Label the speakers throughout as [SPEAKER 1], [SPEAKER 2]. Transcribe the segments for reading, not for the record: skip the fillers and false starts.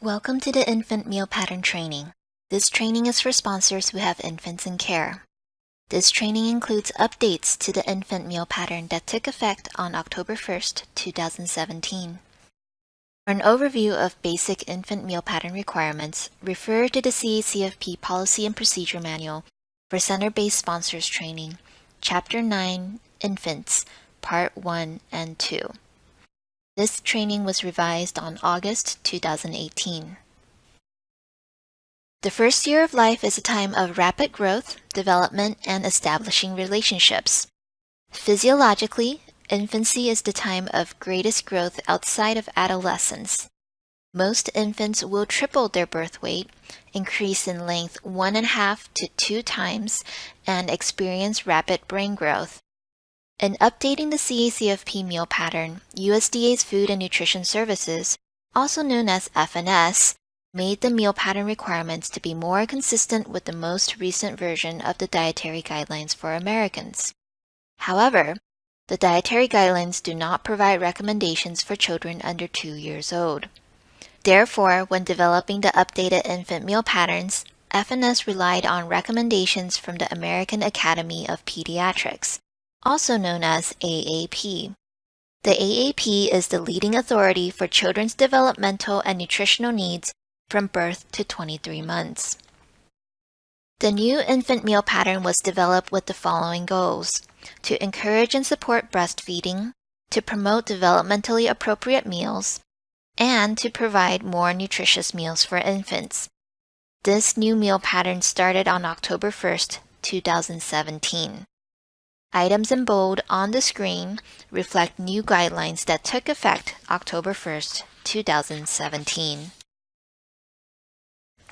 [SPEAKER 1] Welcome to the Infant Meal Pattern Training. This training is for sponsors who have infants in care. This training includes updates to the infant meal pattern that took effect on October 1st, 2017. For an overview of basic infant meal pattern requirements, refer to the CACFP Policy and Procedure Manual for Center-Based Sponsors Training, Chapter 9, Infants, Part 1 and 2. This training was revised on August 2018. The first year of life is a time of rapid growth, development, and establishing relationships. Physiologically, infancy is the time of greatest growth outside of adolescence. Most infants will triple their birth weight, increase in length 1.5 to 2 times, and experience rapid brain growth. In updating the CACFP meal pattern, USDA's Food and Nutrition Services, also known as FNS, made the meal pattern requirements to be more consistent with the most recent version of the Dietary Guidelines for Americans. However, the dietary guidelines do not provide recommendations for children under 2 years old. Therefore, when developing the updated infant meal patterns, FNS relied on recommendations from the American Academy of Pediatrics, also known as AAP. The AAP is the leading authority for children's developmental and nutritional needs from birth to 23 months. The new infant meal pattern was developed with the following goals: to encourage and support breastfeeding, to promote developmentally appropriate meals, and to provide more nutritious meals for infants. This new meal pattern started on October 1st, 2017. Items in bold on the screen reflect new guidelines that took effect October 1st, 2017.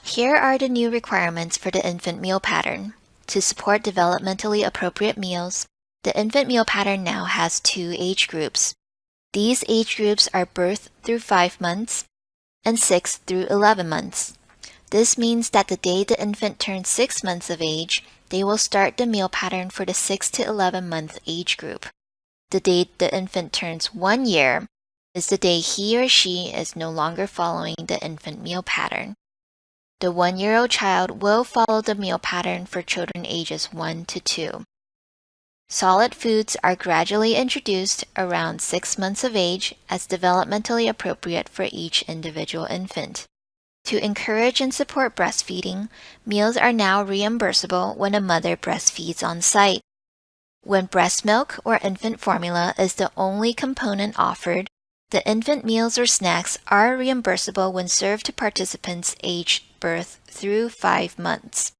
[SPEAKER 1] Here are the new requirements for the infant meal pattern. To support developmentally appropriate meals, the infant meal pattern now has 2 age groups. These age groups are birth through 5 months and 6 through 11 months. This means that the day the infant turns 6 months of age, they will start the meal pattern for the 6 to 11 month age group. The day the infant turns 1 year is the day he or she is no longer following the infant meal pattern. The 1-year-old child will follow the meal pattern for children ages 1 to 2. Solid foods are gradually introduced around 6 months of age as developmentally appropriate for each individual infant. To encourage and support breastfeeding, meals are now reimbursable when a mother breastfeeds on site. When breast milk or infant formula is the only component offered, the infant meals or snacks are reimbursable when served to participants aged birth through 5 months.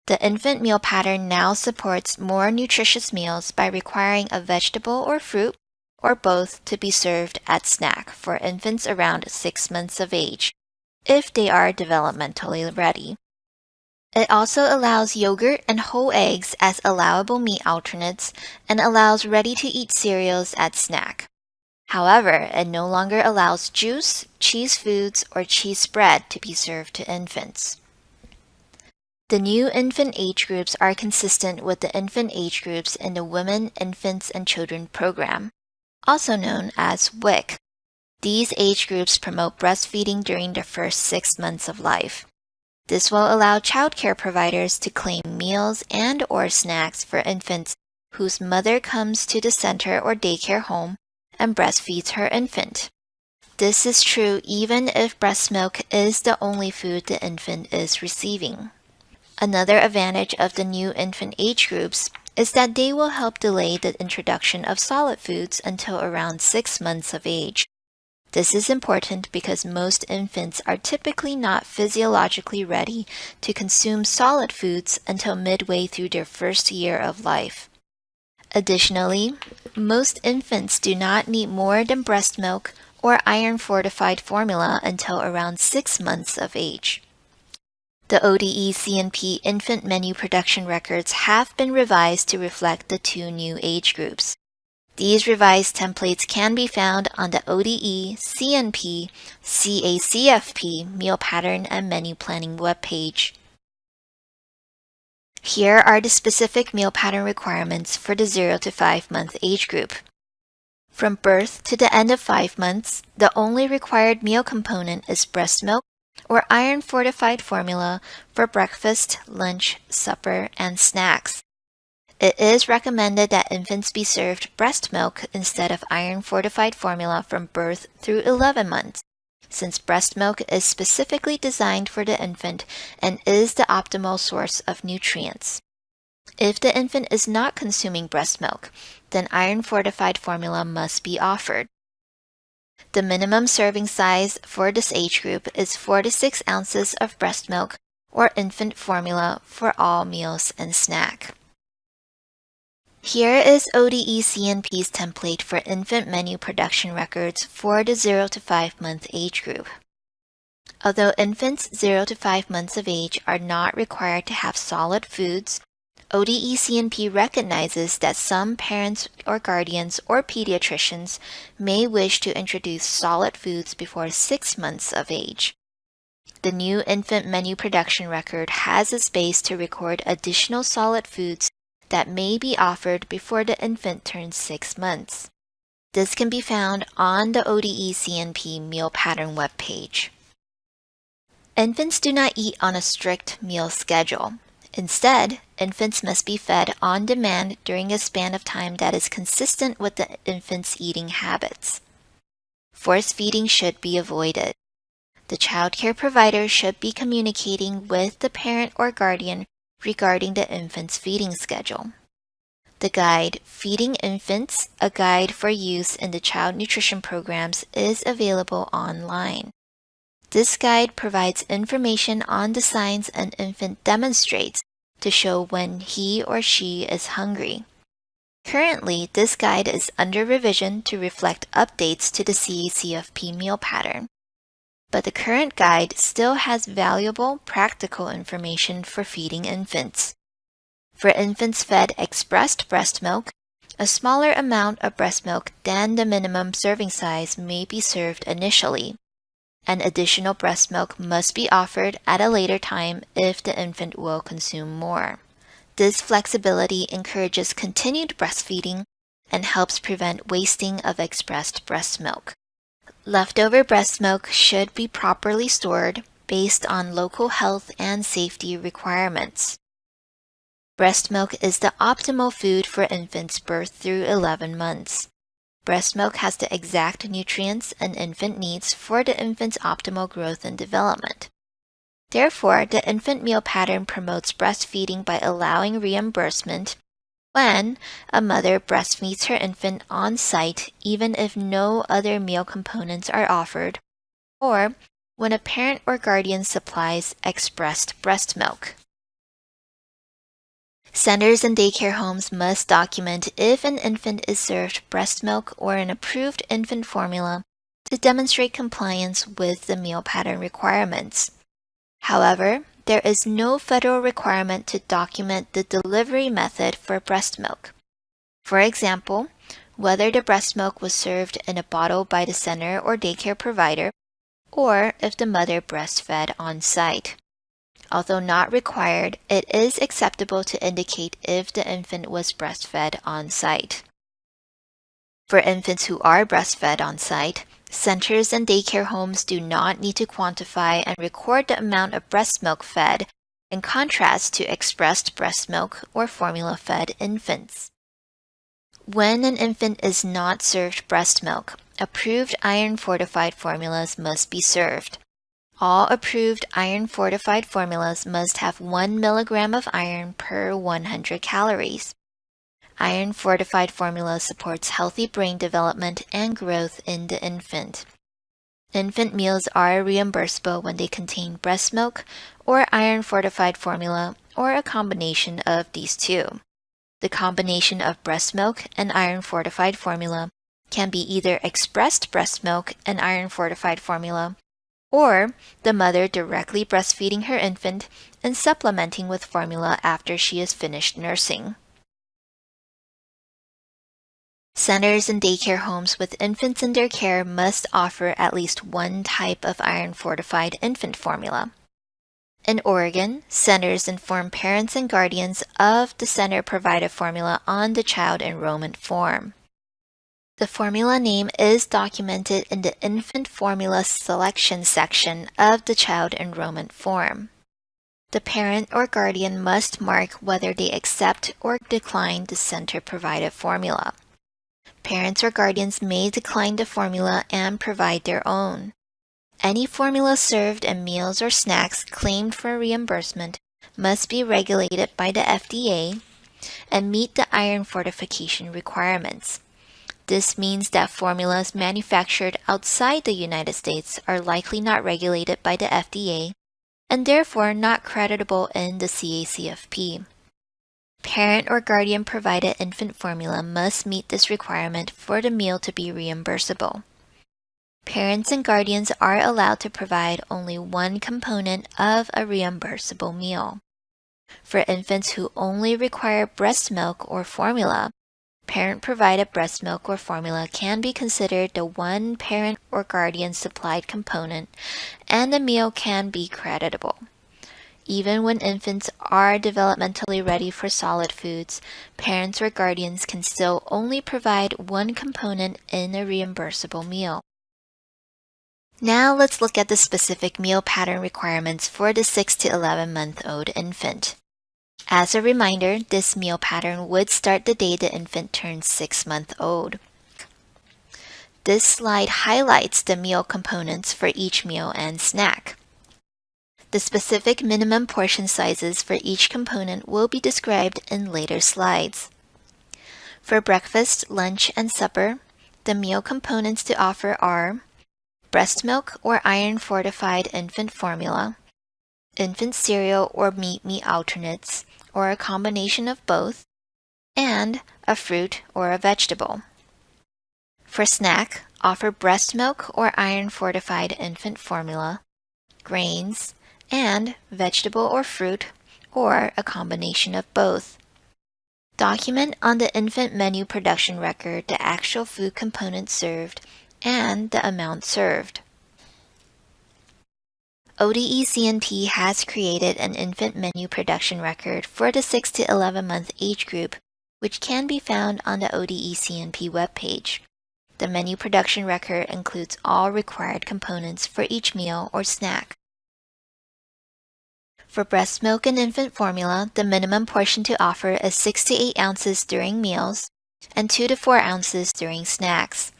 [SPEAKER 1] The infant meal pattern now supports more nutritious meals by requiring a vegetable or fruit, or both, to be served at snack for infants around 6 months of age, if they are developmentally ready. It also allows yogurt and whole eggs as allowable meat alternates and allows ready-to-eat cereals at snack. However, it no longer allows juice, cheese foods, or cheese spread to be served to infants. The new infant age groups are consistent with the infant age groups in the Women, Infants, and Children program, also known as WIC. These age groups promote breastfeeding during the first 6 months of life. This will allow childcare providers to claim meals and/or snacks for infants whose mother comes to the center or daycare home and breastfeeds her infant. This is true even if breast milk is the only food the infant is receiving. Another advantage of the new infant age groups is that they will help delay the introduction of solid foods until around 6 months of age. This is important because most infants are typically not physiologically ready to consume solid foods until midway through their first year of life. Additionally, most infants do not need more than breast milk or Iron-Fortified formula until around 6 months of age. The ODE CNP infant menu production records have been revised to reflect the 2 new age groups. These revised templates can be found on the ODE CNP CACFP meal pattern and menu planning webpage. Here are the specific meal pattern requirements for the 0 to 5 month age group. From birth to the end of 5 months, the only required meal component is breast milk or iron-fortified formula for breakfast, lunch, supper, and snacks. It is recommended that infants be served breast milk instead of iron-fortified formula from birth through 11 months, since breast milk is specifically designed for the infant and is the optimal source of nutrients. If the infant is not consuming breast milk, then iron-fortified formula must be offered. The minimum serving size for this age group is 4 to 6 ounces of breast milk or infant formula for all meals and snack. Here is ODE-CNP's template for infant menu production records for the 0 to 5 month age group. Although infants 0 to 5 months of age are not required to have solid foods, ODE-CNP recognizes that some parents or guardians or pediatricians may wish to introduce solid foods before 6 months of age. The new infant menu production record has a space to record additional solid foods that may be offered before the infant turns 6 months. This can be found on the ODE-CNP meal pattern webpage. Infants do not eat on a strict meal schedule. Instead, infants must be fed on demand during a span of time that is consistent with the infant's eating habits. Force feeding should be avoided. The child care provider should be communicating with the parent or guardian regarding the infant's feeding schedule. The guide, Feeding Infants, a guide for use in the child nutrition programs, is available online. This guide provides information on the signs an infant demonstrates to show when he or she is hungry. Currently, this guide is under revision to reflect updates to the CACFP meal pattern. But the current guide still has valuable, practical information for feeding infants. For infants fed expressed breast milk, a smaller amount of breast milk than the minimum serving size may be served initially, and additional breast milk must be offered at a later time if the infant will consume more. This flexibility encourages continued breastfeeding and helps prevent wasting of expressed breast milk. Leftover breast milk should be properly stored based on local health and safety requirements. Breast milk is the optimal food for infants birth through 11 months. Breast milk has the exact nutrients an infant needs for the infant's optimal growth and development. Therefore, the infant meal pattern promotes breastfeeding by allowing reimbursement when a mother breastfeeds her infant on site even if no other meal components are offered, or when a parent or guardian supplies expressed breast milk. Centers and daycare homes must document if an infant is served breast milk or an approved infant formula to demonstrate compliance with the meal pattern requirements. However, there is no federal requirement to document the delivery method for breast milk. For example, whether the breast milk was served in a bottle by the center or daycare provider, or if the mother breastfed on site. Although not required, it is acceptable to indicate if the infant was breastfed on site. For infants who are breastfed on site, centers and daycare homes do not need to quantify and record the amount of breast milk fed, in contrast to expressed breast milk or formula-fed infants. When an infant is not served breast milk, approved iron-fortified formulas must be served. All approved iron-fortified formulas must have 1 milligram of iron per 100 calories. Iron-fortified formula supports healthy brain development and growth in the infant. Infant meals are reimbursable when they contain breast milk or iron-fortified formula or a combination of these two. The combination of breast milk and iron-fortified formula can be either expressed breast milk and iron-fortified formula, or the mother directly breastfeeding her infant and supplementing with formula after she is finished nursing. Centers and daycare homes with infants in their care must offer at least one type of iron-fortified infant formula. In Oregon, centers inform parents and guardians of the center-provided formula on the child enrollment form. The formula name is documented in the infant formula selection section of the child enrollment form. The parent or guardian must mark whether they accept or decline the center-provided formula. Parents or guardians may decline the formula and provide their own. Any formula served in meals or snacks claimed for reimbursement must be regulated by the FDA and meet the iron fortification requirements. This means that formulas manufactured outside the United States are likely not regulated by the FDA and therefore not creditable in the CACFP. Parent or guardian provided infant formula must meet this requirement for the meal to be reimbursable. Parents and guardians are allowed to provide only one component of a reimbursable meal. For infants who only require breast milk or formula, parent-provided breast milk or formula can be considered the one parent or guardian supplied component, and the meal can be creditable. Even when infants are developmentally ready for solid foods, parents or guardians can still only provide one component in a reimbursable meal. Now let's look at the specific meal pattern requirements for the 6 to 11-month-old infant. As a reminder, this meal pattern would start the day the infant turns 6 months old. This slide highlights the meal components for each meal and snack. The specific minimum portion sizes for each component will be described in later slides. For breakfast, lunch, and supper, the meal components to offer are breast milk or iron-fortified infant formula, infant cereal or meat alternates, or a combination of both, and a fruit or a vegetable. For snack, offer breast milk or iron-fortified infant formula, grains, and vegetable or fruit, or a combination of both. Document on the infant menu production record the actual food component served and the amount served. ODE-CNP has created an infant menu production record for the 6 to 11-month age group, which can be found on the ODE-CNP webpage. The menu production record includes all required components for each meal or snack. For breast milk and infant formula, the minimum portion to offer is 6 to 8 ounces during meals and 2 to 4 ounces during snacks.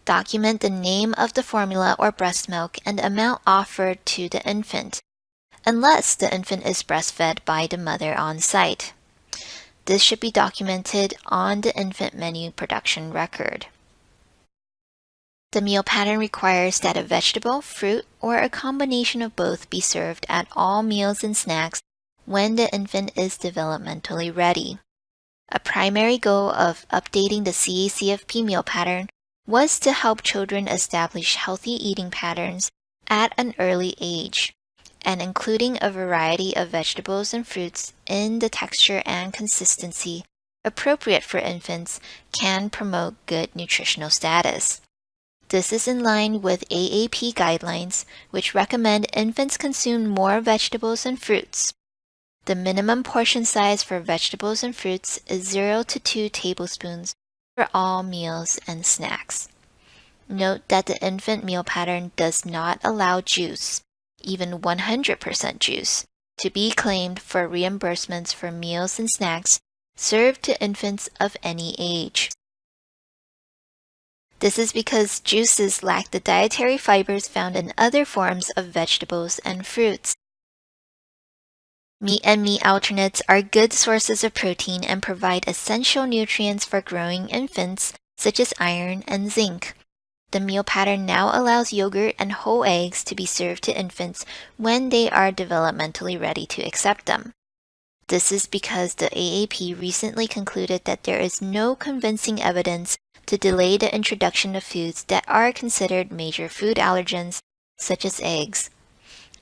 [SPEAKER 1] Document the name of the formula or breast milk and the amount offered to the infant, unless the infant is breastfed by the mother on site. This should be documented on the infant menu production record. The meal pattern requires that a vegetable, fruit, or a combination of both be served at all meals and snacks when the infant is developmentally ready. A primary goal of updating the CACFP meal pattern was to help children establish healthy eating patterns at an early age, and including a variety of vegetables and fruits in the texture and consistency appropriate for infants can promote good nutritional status. This is in line with AAP guidelines, which recommend infants consume more vegetables and fruits. The minimum portion size for vegetables and fruits is 0 to 2 tablespoons for all meals and snacks. Note that the infant meal pattern does not allow juice, even 100% juice, to be claimed for reimbursements for meals and snacks served to infants of any age. This is because juices lack the dietary fibers found in other forms of vegetables and fruits. Meat and meat alternates are good sources of protein and provide essential nutrients for growing infants, such as iron and zinc. The meal pattern now allows yogurt and whole eggs to be served to infants when they are developmentally ready to accept them. This is because the AAP recently concluded that there is no convincing evidence to delay the introduction of foods that are considered major food allergens, such as eggs.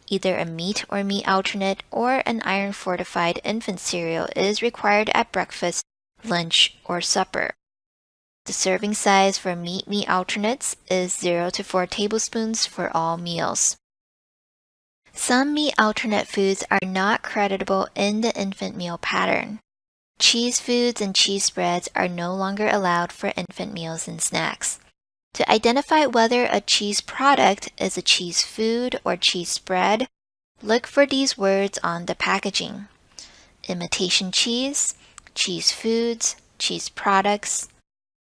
[SPEAKER 1] Either a meat or meat alternate or an iron-fortified infant cereal is required at breakfast, lunch, or supper. The serving size for meat alternates is 0 to 4 tablespoons for all meals. Some meat alternate foods are not creditable in the infant meal pattern. Cheese foods and cheese spreads are no longer allowed for infant meals and snacks. To identify whether a cheese product is a cheese food or cheese spread, look for these words on the packaging: imitation cheese, cheese foods, cheese products.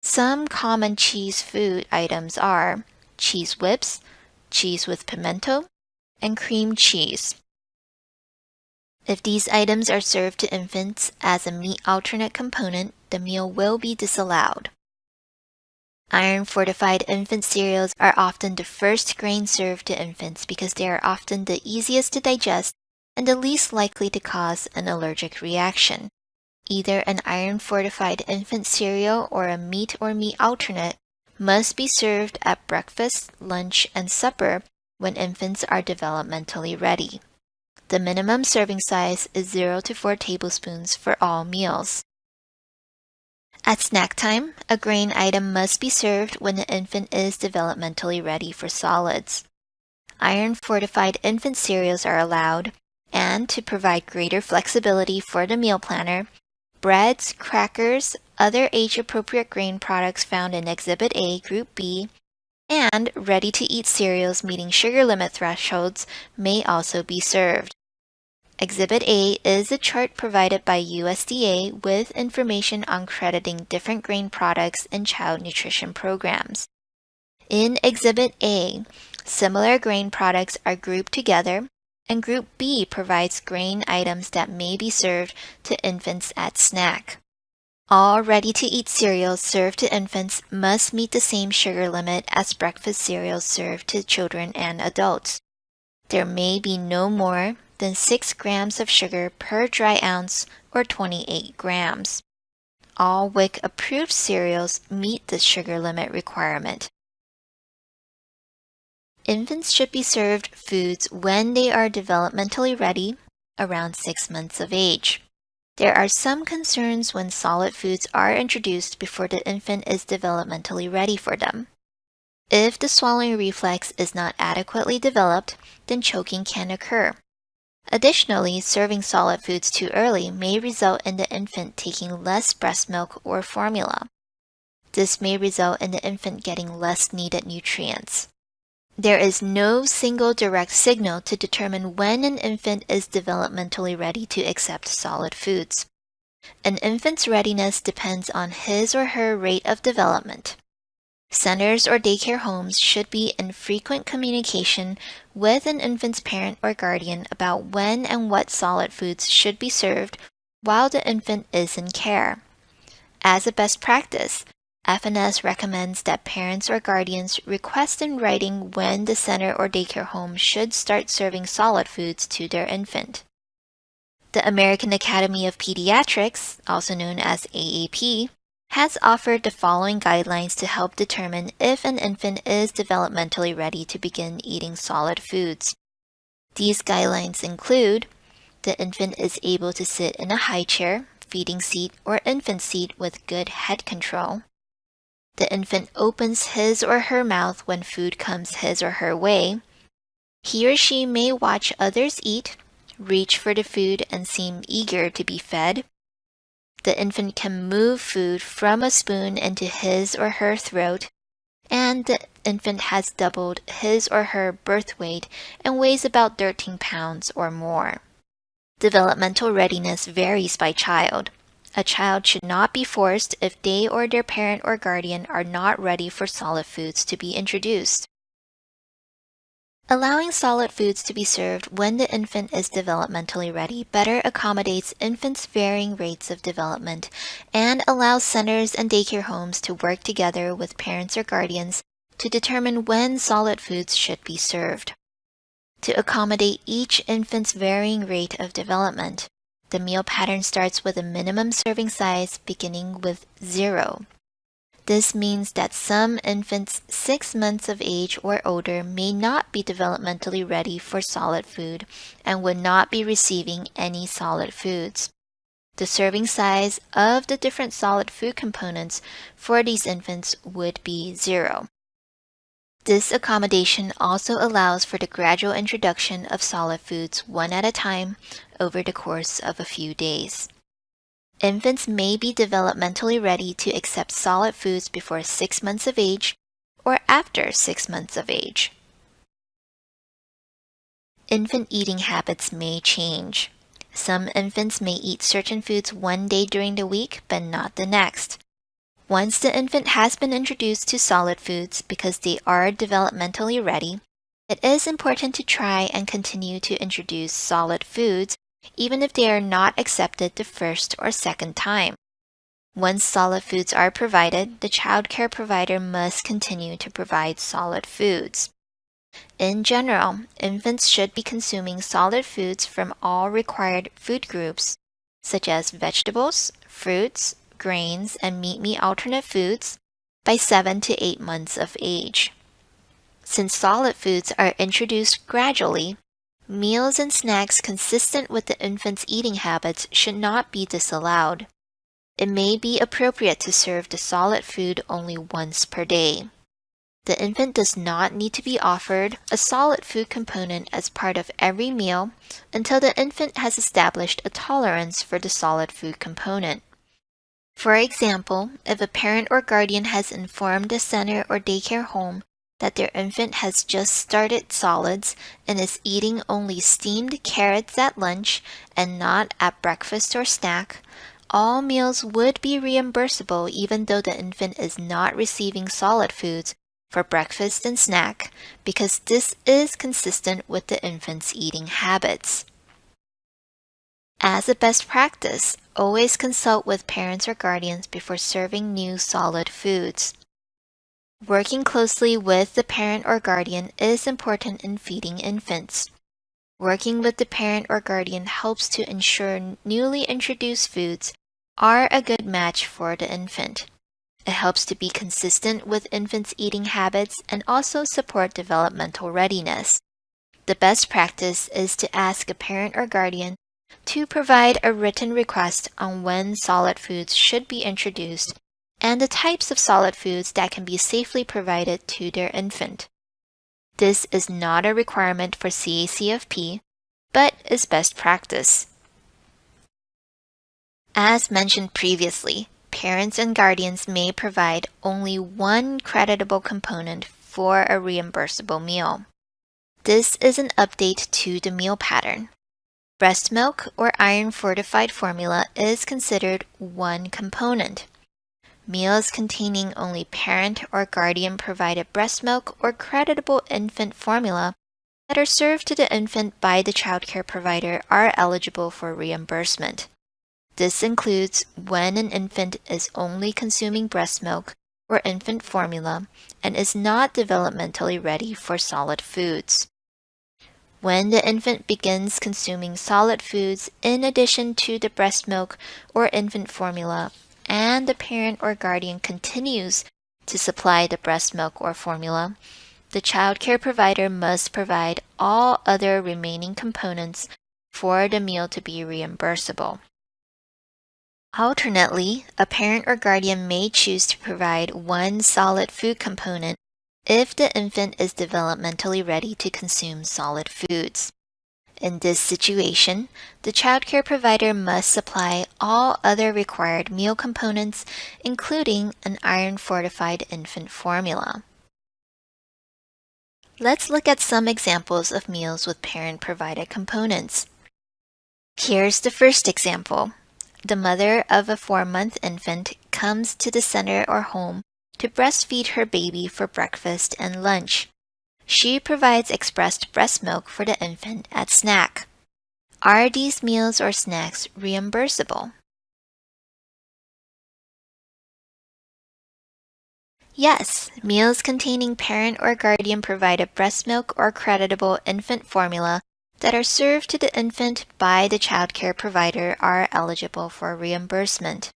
[SPEAKER 1] Some common cheese food items are cheese whips, cheese with pimento, and cream cheese. If these items are served to infants as a meat alternate component, the meal will be disallowed. Iron-fortified infant cereals are often the first grain served to infants because they are often the easiest to digest and the least likely to cause an allergic reaction. Either an iron-fortified infant cereal or a meat or meat alternate must be served at breakfast, lunch, and supper when infants are developmentally ready. The minimum serving size is 0 to 4 tablespoons for all meals. At snack time, a grain item must be served when the infant is developmentally ready for solids. Iron-fortified infant cereals are allowed, and to provide greater flexibility for the meal planner, breads, crackers, other age-appropriate grain products found in Exhibit A, Group B, and ready-to-eat cereals meeting sugar limit thresholds may also be served. Exhibit A is a chart provided by USDA with information on crediting different grain products in child nutrition programs. In Exhibit A, similar grain products are grouped together, and Group B provides grain items that may be served to infants at snack. All ready-to-eat cereals served to infants must meet the same sugar limit as breakfast cereals served to children and adults. There may be no more than 6 grams of sugar per dry ounce or 28 grams. All WIC-approved cereals meet the sugar limit requirement. Infants should be served foods when they are developmentally ready, around 6 months of age. There are some concerns when solid foods are introduced before the infant is developmentally ready for them. If the swallowing reflex is not adequately developed, then choking can occur. Additionally, serving solid foods too early may result in the infant taking less breast milk or formula. This may result in the infant getting less needed nutrients. There is no single direct signal to determine when an infant is developmentally ready to accept solid foods. An infant's readiness depends on his or her rate of development. Centers or daycare homes should be in frequent communication with an infant's parent or guardian about when and what solid foods should be served while the infant is in care. As a best practice, FNS recommends that parents or guardians request in writing when the center or daycare home should start serving solid foods to their infant. The American Academy of Pediatrics, also known as AAP, has offered the following guidelines to help determine if an infant is developmentally ready to begin eating solid foods. These guidelines include: the infant is able to sit in a high chair, feeding seat, or infant seat with good head control. The infant opens his or her mouth when food comes his or her way. He or she may watch others eat, reach for the food, and seem eager to be fed. The infant can move food from a spoon into his or her throat, and the infant has doubled his or her birth weight and weighs about 13 pounds or more. Developmental readiness varies by child. A child should not be forced if they or their parent or guardian are not ready for solid foods to be introduced. Allowing solid foods to be served when the infant is developmentally ready better accommodates infants' varying rates of development and allows centers and daycare homes to work together with parents or guardians to determine when solid foods should be served. To accommodate each infant's varying rate of development, the meal pattern starts with a minimum serving size beginning with 0. This means that some infants 6 months of age or older may not be developmentally ready for solid food and would not be receiving any solid foods. The serving size of the different solid food components for these infants would be 0. This accommodation also allows for the gradual introduction of solid foods one at a time over the course of a few days. Infants may be developmentally ready to accept solid foods before 6 months of age or after 6 months of age. Infant eating habits may change. Some infants may eat certain foods one day during the week but not the next. Once the infant has been introduced to solid foods because they are developmentally ready, it is important to try and continue to introduce solid foods even if they are not accepted the first or second time. Once solid foods are provided, the child care provider must continue to provide solid foods. In general, infants should be consuming solid foods from all required food groups, such as vegetables, fruits, grains, and meat alternate foods, by 7 to 8 months of age. Since solid foods are introduced gradually, meals and snacks consistent with the infant's eating habits should not be disallowed. It may be appropriate to serve the solid food only once per day. The infant does not need to be offered a solid food component as part of every meal until the infant has established a tolerance for the solid food component. For example, if a parent or guardian has informed the center or daycare home that their infant has just started solids and is eating only steamed carrots at lunch and not at breakfast or snack, all meals would be reimbursable even though the infant is not receiving solid foods for breakfast and snack, because this is consistent with the infant's eating habits. As a best practice, always consult with parents or guardians before serving new solid foods. Working closely with the parent or guardian is important in feeding infants. Working with the parent or guardian helps to ensure newly introduced foods are a good match for the infant. It helps to be consistent with infants' eating habits and also support developmental readiness. The best practice is to ask a parent or guardian to provide a written request on when solid foods should be introduced and the types of solid foods that can be safely provided to their infant. This is not a requirement for CACFP, but is best practice. As mentioned previously, parents and guardians may provide only one creditable component for a reimbursable meal. This is an update to the meal pattern. Breast milk or iron-fortified formula is considered one component. Meals containing only parent or guardian provided breast milk or creditable infant formula that are served to the infant by the child care provider are eligible for reimbursement. This includes when an infant is only consuming breast milk or infant formula and is not developmentally ready for solid foods. When the infant begins consuming solid foods in addition to the breast milk or infant formula, and the parent or guardian continues to supply the breast milk or formula, the child care provider must provide all other remaining components for the meal to be reimbursable. Alternately, a parent or guardian may choose to provide one solid food component if the infant is developmentally ready to consume solid foods. In this situation, the child care provider must supply all other required meal components, including an iron-fortified infant formula. Let's look at some examples of meals with parent-provided components. Here's the first example. The mother of a 4-month infant comes to the center or home to breastfeed her baby for breakfast and lunch. She provides expressed breast milk for the infant at snack. Are these meals or snacks reimbursable? Yes, meals containing parent or guardian provided breast milk or creditable infant formula that are served to the infant by the child care provider are eligible for reimbursement.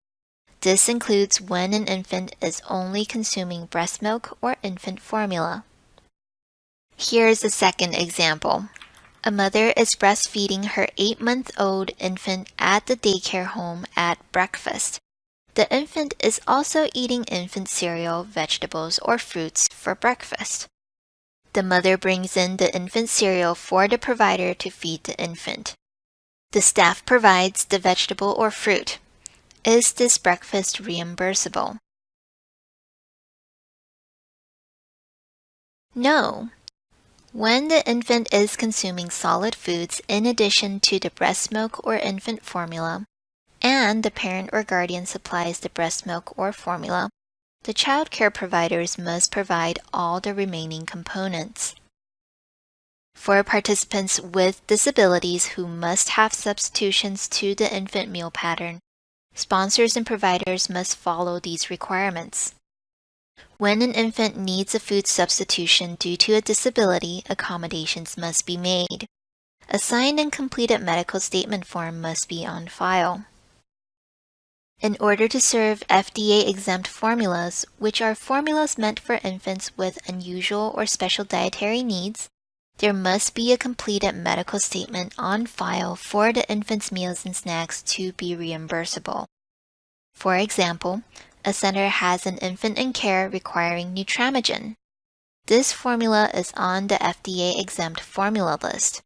[SPEAKER 1] This includes when an infant is only consuming breast milk or infant formula. Here's a second example. A mother is breastfeeding her 8-month-old infant at the daycare home at breakfast. The infant is also eating infant cereal, vegetables, or fruits for breakfast. The mother brings in the infant cereal for the provider to feed the infant. The staff provides the vegetable or fruit. Is this breakfast reimbursable? No. When the infant is consuming solid foods in addition to the breast milk or infant formula, and the parent or guardian supplies the breast milk or formula, the child care providers must provide all the remaining components. For participants with disabilities who must have substitutions to the infant meal pattern, sponsors and providers must follow these requirements. When an infant needs a food substitution due to a disability, accommodations must be made. A signed and completed medical statement form must be on file. In order to serve FDA Exempt Formulas, which are formulas meant for infants with unusual or special dietary needs, there must be a completed medical statement on file for the infant's meals and snacks to be reimbursable. For example, a center has an infant in care requiring Nutramigen. This formula is on the FDA Exempt Formula list.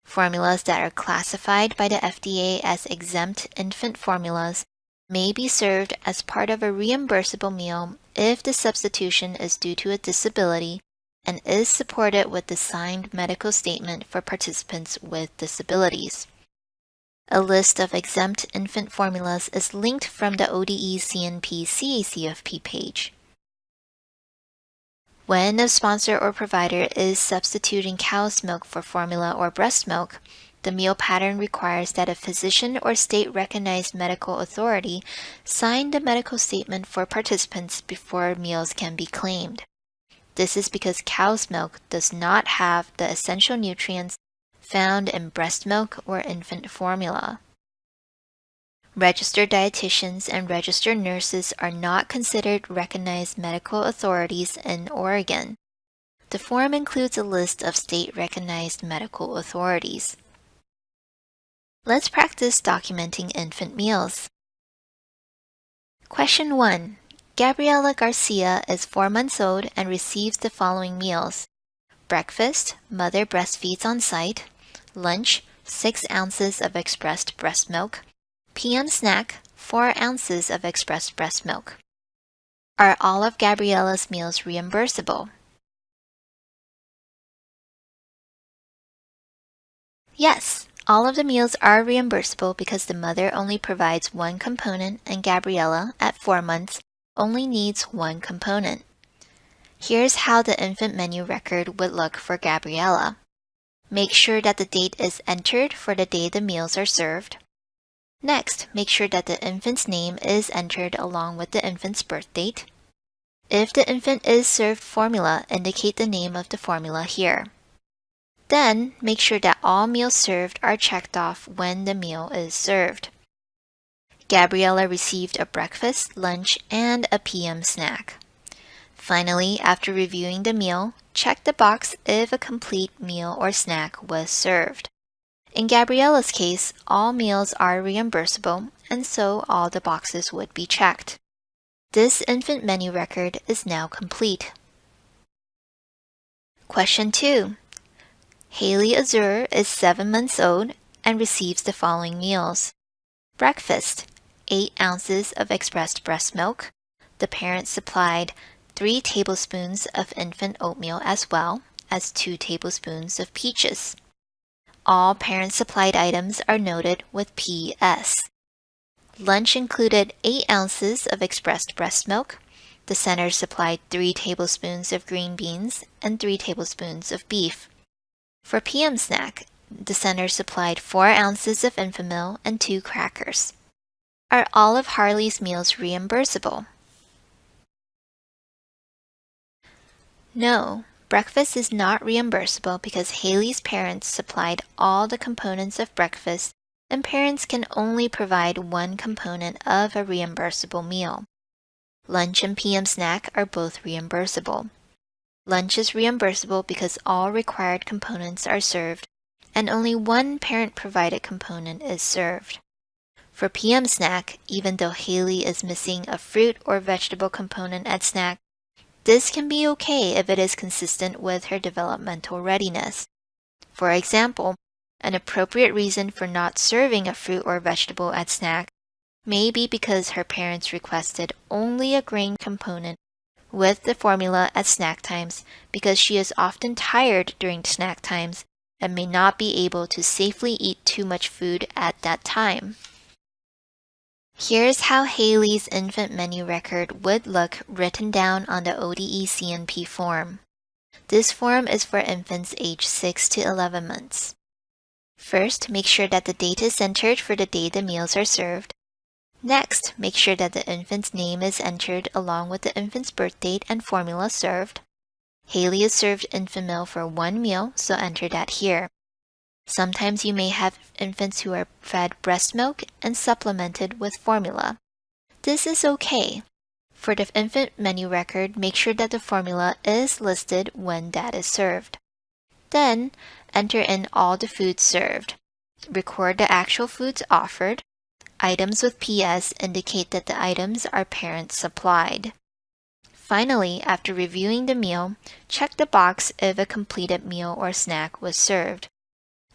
[SPEAKER 1] Formulas that are classified by the FDA as exempt infant formulas may be served as part of a reimbursable meal if the substitution is due to a disability and is supported with the signed medical statement for participants with disabilities. A list of exempt infant formulas is linked from the ODE CNP CACFP page. When a sponsor or provider is substituting cow's milk for formula or breast milk, the meal pattern requires that a physician or state-recognized medical authority sign the medical statement for participants before meals can be claimed. This is because cow's milk does not have the essential nutrients found in breast milk or infant formula. Registered dietitians and registered nurses are not considered recognized medical authorities in Oregon. The form includes a list of state-recognized medical authorities. Let's practice documenting infant meals. Question 1. Gabriella Garcia is 4 months old and receives the following meals. Breakfast, mother breastfeeds on site. Lunch, 6 ounces of expressed breast milk. PM snack, 4 ounces of expressed breast milk. Are all of Gabriella's meals reimbursable? Yes, all of the meals are reimbursable because the mother only provides one component and Gabriella, at 4 months, only needs one component. Here's how the infant menu record would look for Gabriella. Make sure that the date is entered for the day the meals are served. Next, make sure that the infant's name is entered along with the infant's birth date. If the infant is served formula, indicate the name of the formula here. Then, make sure that all meals served are checked off when the meal is served. Gabriella received a breakfast, lunch, and a PM snack. Finally, after reviewing the meal, check the box if a complete meal or snack was served. In Gabriella's case, all meals are reimbursable, and so all the boxes would be checked. This infant menu record is now complete. Question 2. Haley Azure is 7 months old and receives the following meals. Breakfast, 8 ounces of expressed breast milk. The parent supplied 3 tablespoons of infant oatmeal as well as 2 tablespoons of peaches. All parent-supplied items are noted with PS. Lunch included 8 ounces of expressed breast milk. The center supplied 3 tablespoons of green beans and 3 tablespoons of beef. For PM snack, the center supplied 4 ounces of Infamil and 2 crackers. Are all of Harley's meals reimbursable? No. Breakfast is not reimbursable because Haley's parents supplied all the components of breakfast, and parents can only provide one component of a reimbursable meal. Lunch and PM snack are both reimbursable. Lunch is reimbursable because all required components are served, and only one parent-provided component is served. For PM snack, even though Haley is missing a fruit or vegetable component at snack, this can be okay if it is consistent with her developmental readiness. For example, an appropriate reason for not serving a fruit or vegetable at snack may be because her parents requested only a grain component with the formula at snack times because she is often tired during snack times and may not be able to safely eat too much food at that time. Here's how Haley's infant menu record would look written down on the ODE CNP form. This form is for infants aged 6 to 11 months. First, make sure that the date is entered for the day the meals are served. Next, make sure that the infant's name is entered along with the infant's birth date and formula served. Haley is served infant meal for one meal, so enter that here. Sometimes you may have infants who are fed breast milk and supplemented with formula. This is okay. For the infant menu record, make sure that the formula is listed when that is served. Then, enter in all the foods served. Record the actual foods offered. Items with PS indicate that the items are parent supplied. Finally, after reviewing the meal, check the box if a completed meal or snack was served.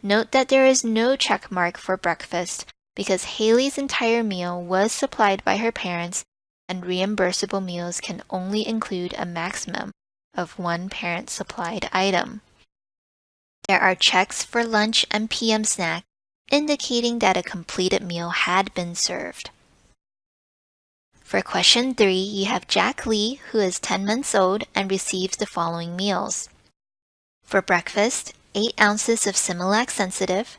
[SPEAKER 1] Note that there is no check mark for breakfast because Haley's entire meal was supplied by her parents, and reimbursable meals can only include a maximum of one parent-supplied item. There are checks for lunch and PM snack, indicating that a completed meal had been served. For question 3, you have Jack Lee, who is 10 months old and receives the following meals. For breakfast, 8 ounces of Similac Sensitive,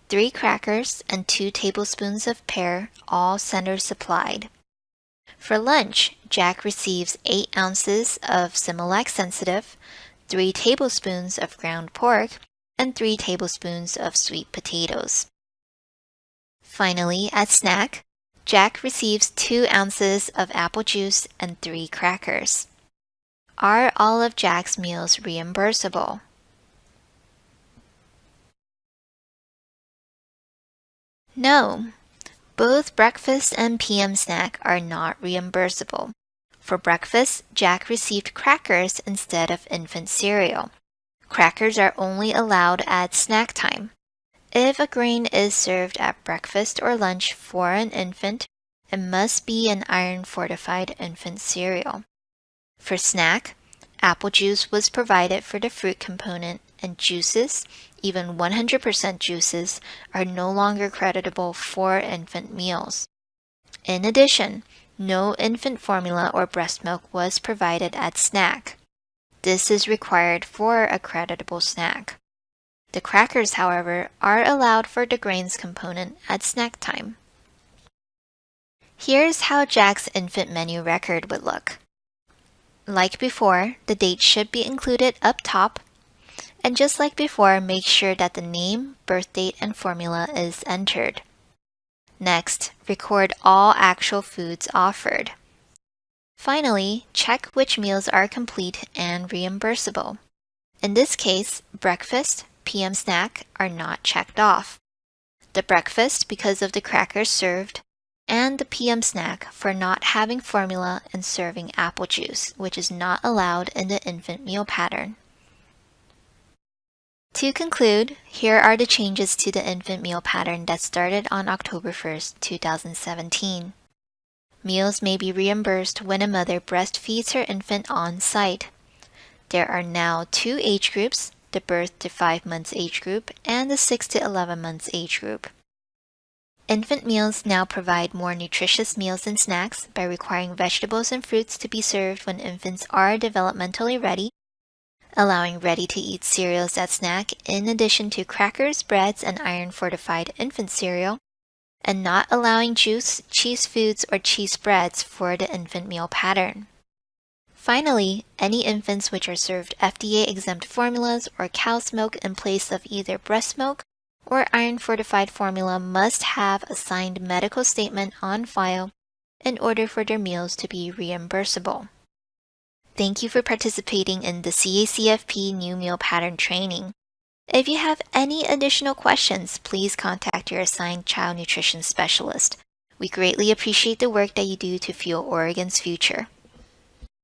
[SPEAKER 1] 3 crackers, and 2 tablespoons of pear, all center supplied. For lunch, Jack receives 8 ounces of Similac Sensitive, 3 tablespoons of ground pork, and 3 tablespoons of sweet potatoes. Finally, at snack, Jack receives 2 ounces of apple juice and 3 crackers. Are all of Jack's meals reimbursable? No. Both breakfast and PM snack are not reimbursable. For breakfast, Jack received crackers instead of infant cereal. Crackers are only allowed at snack time. If a grain is served at breakfast or lunch for an infant, it must be an iron-fortified infant cereal. For snack, apple juice was provided for the fruit component, and juices, even 100% juices, are no longer creditable for infant meals. In addition, no infant formula or breast milk was provided at snack. This is required for a creditable snack. The crackers, however, are allowed for the grains component at snack time. Here's how Jack's infant menu record would look. Like before, the date should be included up top. And just like before, make sure that the name, birth date, and formula is entered. Next, record all actual foods offered. Finally, check which meals are complete and reimbursable. In this case, breakfast, PM snack are not checked off. The breakfast because of the crackers served, and the PM snack for not having formula and serving apple juice, which is not allowed in the infant meal pattern. To conclude, here are the changes to the infant meal pattern that started on October 1st, 2017. Meals may be reimbursed when a mother breastfeeds her infant on site. There are now 2 age groups, the birth to 5 months age group and the 6 to 11 months age group. Infant meals now provide more nutritious meals and snacks by requiring vegetables and fruits to be served when infants are developmentally ready, allowing ready-to-eat cereals at snack in addition to crackers, breads, and iron-fortified infant cereal, and not allowing juice, cheese foods, or cheese breads for the infant meal pattern. Finally, any infants which are served FDA Exempt Formulas or cow's milk in place of either breast milk or iron-fortified formula must have a signed medical statement on file in order for their meals to be reimbursable. Thank you for participating in the CACFP New Meal Pattern Training. If you have any additional questions, please contact your assigned child nutrition specialist. We greatly appreciate the work that you do to fuel Oregon's future.